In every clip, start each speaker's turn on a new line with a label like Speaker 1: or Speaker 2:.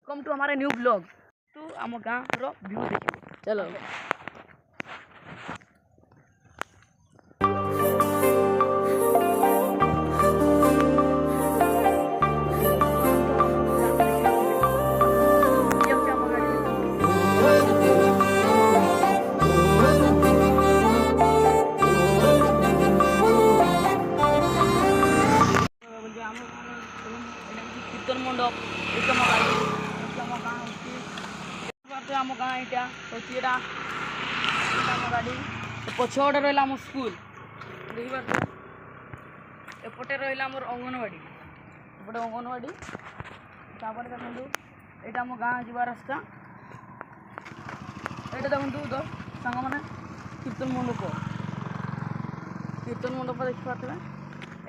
Speaker 1: Welcome to हमारे new blog. तो आम गाँव व्यू देखिए, चलो। कीर्तन मंडप आम गाँ यहाँ हूँ गाड़ी पछपटे रहा आम स्कूल देखिए एपटे रहा आम अंगनवाड़ी एपटे अंगनवाड़ी तापर देखो यहाँ आम गाँ जा रास्ता ये देखो तो सांग मैंने कीर्तन मंडप देखिए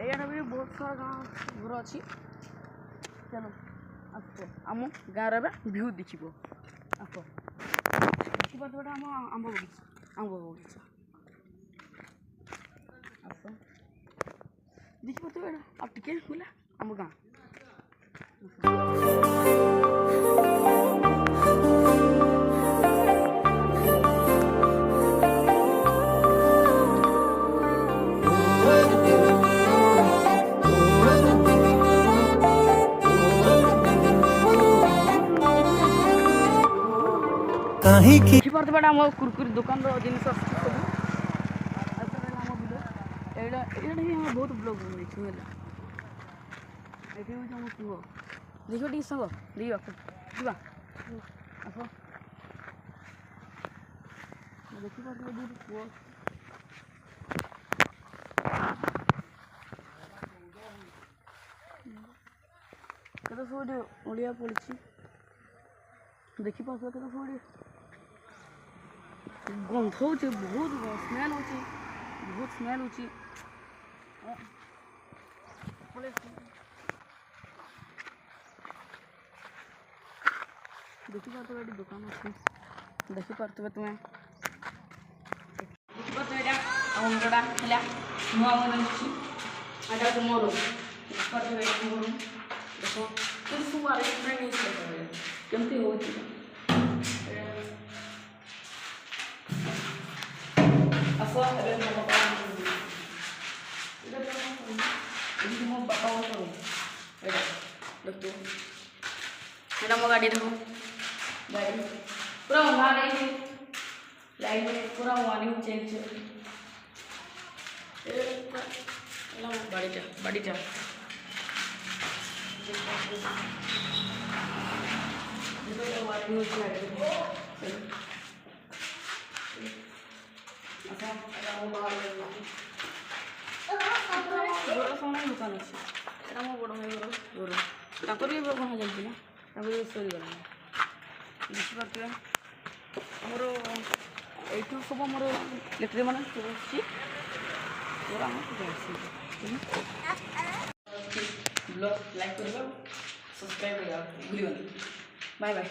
Speaker 1: यहाँ भी बहुत सारा गाँव घर अच्छी। चलो आस आम गाँव व्यू देखो आस देखिए आम आंब बगीचा आस देखिए आप टिके बोला आम गाँ देखिए आम कुरकुरी दुकान जिन सब ये बहुत ब्लॉग बन पुह देखिए टी सब देखिए पुह केते सब ओडिया पड़ी देखिए केते सब गंध हो बहुत स्मेल हो देखिए दुकान अच्छे देखिए तुम्हें देखिए अंगड़ा है नुआ बना मोर देख केमती हो मो गाड़ी देखो गाड़ी पूरा वहाँ लाइट पूरा वार्निंग चेंज बड़ी जा दुकान अच्छे मो बड़ भाई घर घर भी बना जाइए सरीगला देखिए आमर यू सब आमर इलेक्ट्रिक मान ब्लॉग लाइक कर सब्सक्राइब कर भूल बाय बाय।